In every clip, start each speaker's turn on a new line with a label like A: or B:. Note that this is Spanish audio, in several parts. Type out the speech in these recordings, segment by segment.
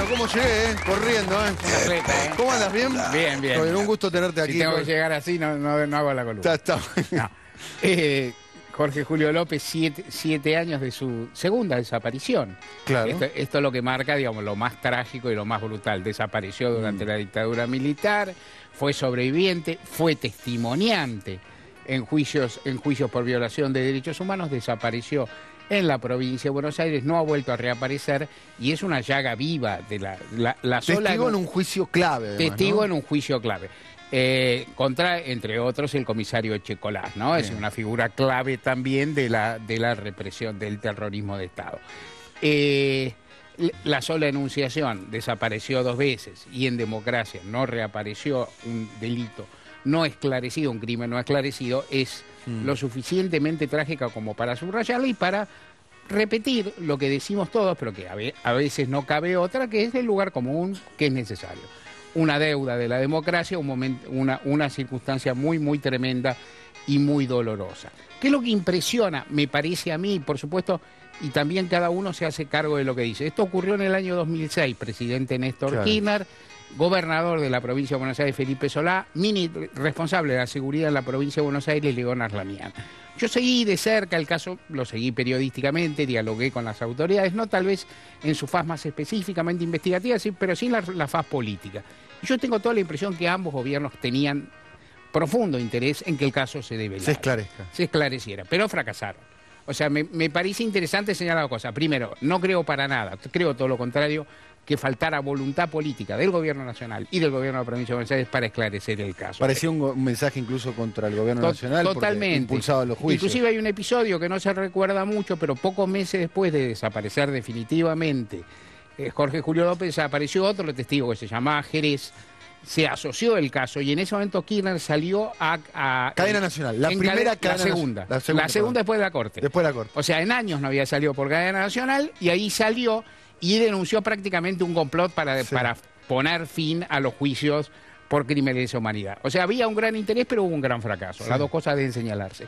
A: ¿cómo llegué? Corriendo,
B: Un atleta,
A: ¿Cómo andas? ¿Bien?
B: Bien, bien.
A: Muy bien, un gusto tenerte aquí.
B: Si tengo que llegar así, no hago la columna.
A: Está.
B: No. Jorge Julio López, 7 años de su segunda desaparición.
A: Claro.
B: Esto es lo que marca, digamos, lo más trágico y lo más brutal. Desapareció durante la dictadura militar, fue sobreviviente, fue testimoniante en juicios por violación de derechos humanos, desapareció en la provincia de Buenos Aires, no ha vuelto a reaparecer y es una llaga viva de la sola...
A: Testigo en un juicio clave. Además,
B: testigo,
A: ¿no?
B: en un juicio clave. Contra, entre otros, el comisario Echecolás, ¿no? Es una figura clave también de la represión del terrorismo de Estado. La sola enunciación desapareció 2 veces y en democracia no reapareció un delito no esclarecido, un crimen no esclarecido, es lo suficientemente trágica como para subrayarla y para repetir lo que decimos todos, pero que a veces no cabe otra, que es el lugar común que es necesario. Una deuda de la democracia, una circunstancia muy, muy tremenda y muy dolorosa. ¿Qué es lo que impresiona? Me parece a mí, por supuesto, y también cada uno se hace cargo de lo que dice. Esto ocurrió en el año 2006, presidente Néstor Kirchner, gobernador de la provincia de Buenos Aires, Felipe Solá, responsable de la seguridad en la provincia de Buenos Aires, Ligón Arlanian. Yo seguí de cerca el caso, lo seguí periodísticamente, dialogué con las autoridades, no tal vez en su faz más específicamente investigativa, pero sí en la faz política. Yo tengo toda la impresión que ambos gobiernos tenían profundo interés en que el caso se develara. Se esclareciera, pero fracasaron. O sea, me parece interesante señalar una cosa. Primero, no creo para nada, creo todo lo contrario, que faltara voluntad política del gobierno nacional y del gobierno de la provincia de Buenos Aires para esclarecer el caso.
A: Parecía un mensaje incluso contra el gobierno nacional.
B: Totalmente.
A: Impulsado los juicios.
B: Inclusive hay un episodio que no se recuerda mucho, pero pocos meses después de desaparecer definitivamente Jorge Julio López, apareció otro testigo que se llamaba Jerez, se asoció el caso y en ese momento Kirchner salió a
A: cadena nacional, la primera cadena.
B: La segunda después de la Corte.
A: Después de la Corte.
B: O sea, en años no había salido por cadena nacional y ahí salió y denunció prácticamente un complot para poner fin a los juicios por crímenes de lesa humanidad. O sea, había un gran interés, pero hubo un gran fracaso. Las dos cosas deben señalarse.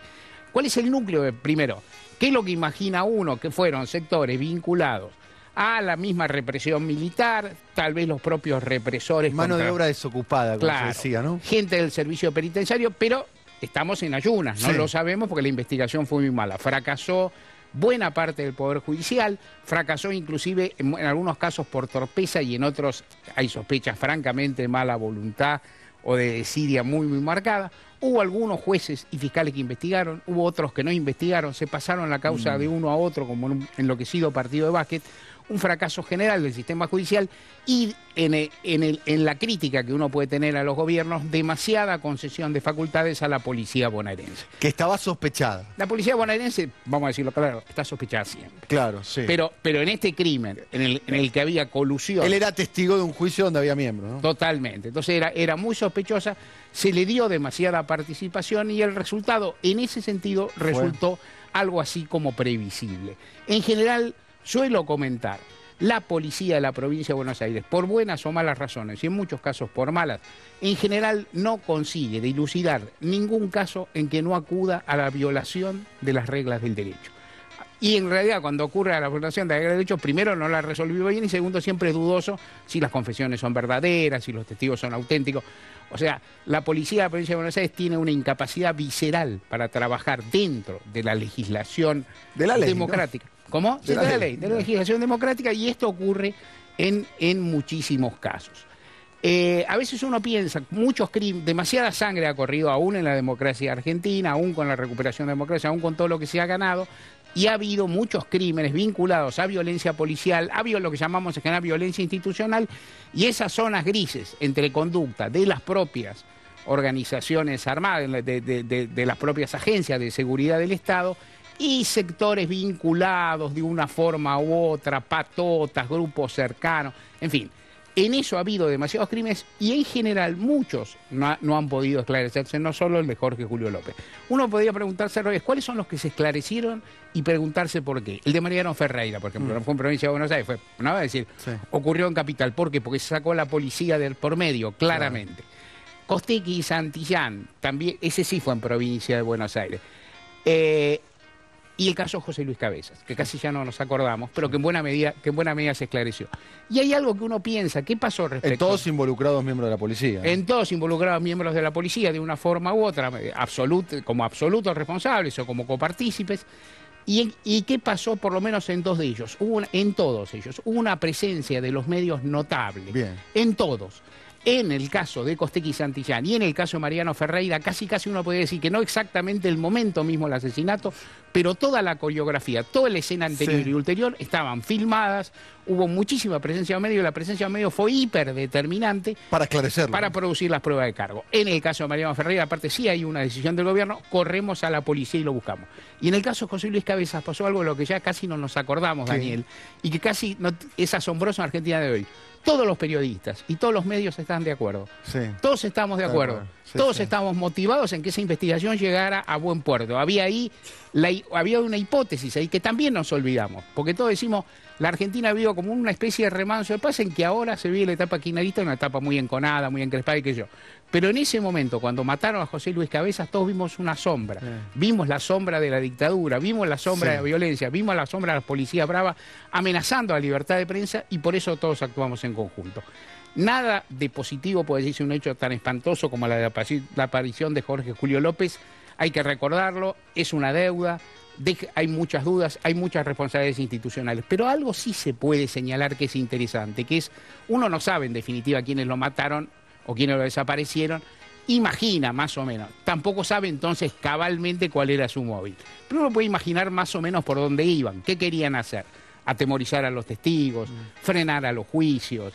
B: ¿Cuál es el núcleo? Primero, ¿qué es lo que imagina uno que fueron sectores vinculados a la misma represión militar, tal vez los propios represores?
A: Mano de obra desocupada, como se decía, ¿no?
B: Gente del servicio penitenciario, pero estamos en ayunas, no lo sabemos porque la investigación fue muy mala. Fracasó buena parte del Poder Judicial, fracasó inclusive en algunos casos por torpeza y en otros hay sospechas francamente de mala voluntad o de desidia muy, muy marcada. Hubo algunos jueces y fiscales que investigaron, hubo otros que no investigaron, se pasaron la causa de uno a otro como en un enloquecido partido de básquet. Un fracaso general del sistema judicial y en la crítica que uno puede tener a los gobiernos, demasiada concesión de facultades a la policía bonaerense.
A: Que estaba sospechada.
B: La policía bonaerense, vamos a decirlo claro, está sospechada siempre.
A: Claro, sí.
B: Pero en este crimen, en el que había colusión...
A: Él era testigo de un juicio donde había miembros, ¿no?
B: Totalmente. Entonces era muy sospechosa, se le dio demasiada participación y el resultado, en ese sentido, resultó algo así como previsible. En general, suelo comentar, la policía de la provincia de Buenos Aires, por buenas o malas razones, y en muchos casos por malas, en general no consigue dilucidar ningún caso en que no acuda a la violación de las reglas del derecho. Y en realidad cuando ocurre a la violación de las reglas del derecho, primero no la resolvió bien y segundo siempre es dudoso si las confesiones son verdaderas, si los testigos son auténticos. O sea, la policía de la provincia de Buenos Aires tiene una incapacidad visceral para trabajar dentro de la legislación democrática. ¿No? ¿Cómo? De la ley, de la legislación democrática, y esto ocurre en muchísimos casos. A veces uno piensa, demasiada sangre ha corrido aún en la democracia argentina, aún con la recuperación de la democracia, aún con todo lo que se ha ganado, y ha habido muchos crímenes vinculados a violencia policial, a lo que llamamos en general violencia institucional, y esas zonas grises entre conducta de las propias organizaciones armadas, de las propias agencias de seguridad del Estado, y sectores vinculados de una forma u otra, patotas, grupos cercanos, en fin. En eso ha habido demasiados crímenes y en general muchos no han podido esclarecerse, no solo el de Jorge Julio López. Uno podría preguntarse al revés, ¿cuáles son los que se esclarecieron? Y preguntarse por qué. El de Mariano Ferreira, por ejemplo, no fue en provincia de Buenos Aires, no va a decir, ocurrió en Capital. ¿Por qué? Porque se sacó la policía del por medio, claramente. Costequi y Santillán, también, ese sí fue en provincia de Buenos Aires. y el caso José Luis Cabezas, que casi ya no nos acordamos, pero que en buena medida se esclareció. Y hay algo que uno piensa, ¿qué pasó respecto?
A: En todos involucrados miembros de la policía.
B: En todos involucrados miembros de la policía, de una forma u otra, como absolutos responsables o como copartícipes. ¿Y qué pasó por lo menos en dos de ellos? En todos ellos. Hubo una presencia de los medios notable.
A: Bien.
B: En todos. En el caso de Costequi y Santillán y en el caso de Mariano Ferreira, casi uno puede decir que no exactamente el momento mismo del asesinato, pero toda la coreografía, toda la escena anterior y ulterior estaban filmadas, hubo muchísima presencia de medios, la presencia de medios fue hiperdeterminante
A: para esclarecerlo,
B: para producir las pruebas de cargo. En el caso de Mariano Ferreira, aparte sí hay una decisión del gobierno, corremos a la policía y lo buscamos. Y en el caso de José Luis Cabezas pasó algo de lo que ya casi no nos acordamos, Daniel, y que casi es asombroso en Argentina de hoy. Todos los periodistas y todos los medios están de acuerdo.
A: Sí.
B: Todos estamos de acuerdo. Todos estamos motivados en que esa investigación llegara a buen puerto. Había una hipótesis ahí que también nos olvidamos, porque todos decimos, la Argentina vivió como una especie de remanso de paz en que ahora se vive la etapa kirchnerista, una etapa muy enconada, muy encrespada y qué sé yo. Pero en ese momento, cuando mataron a José Luis Cabezas, todos vimos una sombra. Vimos la sombra de la dictadura, vimos la sombra de la violencia, vimos la sombra de la policía brava amenazando a la libertad de prensa y por eso todos actuamos en conjunto. Nada de positivo puede decirse un hecho tan espantoso como la aparición de Jorge Julio López. Hay que recordarlo, es una deuda, hay muchas dudas, hay muchas responsabilidades institucionales, pero algo sí se puede señalar que es interesante, que es, uno no sabe en definitiva quiénes lo mataron o quiénes lo desaparecieron, imagina más o menos, tampoco sabe entonces cabalmente cuál era su móvil, pero uno puede imaginar más o menos por dónde iban, qué querían hacer, atemorizar a los testigos, frenar a los juicios,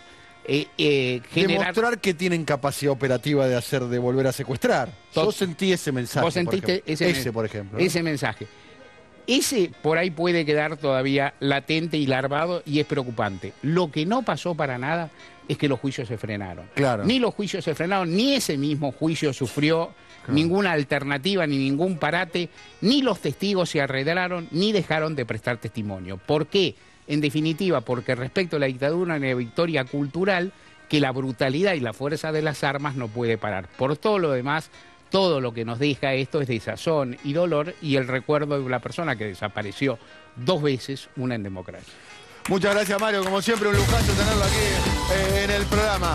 A: demostrar que tienen capacidad operativa de volver a secuestrar. Yo sentí ese mensaje.
B: Vos sentiste
A: por ejemplo, ¿no?
B: Ese mensaje. Ese por ahí puede quedar todavía latente y larvado y es preocupante. Lo que no pasó para nada es que los juicios se frenaron.
A: Claro.
B: Ni los juicios se frenaron, ni ese mismo juicio sufrió ninguna alternativa, ni ningún parate, ni los testigos se arredraron, ni dejaron de prestar testimonio. ¿Por qué? En definitiva, porque respecto a la dictadura, una victoria cultural que la brutalidad y la fuerza de las armas no puede parar. Por todo lo demás, todo lo que nos deja esto es desazón y dolor y el recuerdo de una persona que desapareció 2 veces, una en democracia.
A: Muchas gracias, Mario. Como siempre, un lujazo tenerlo aquí en el programa.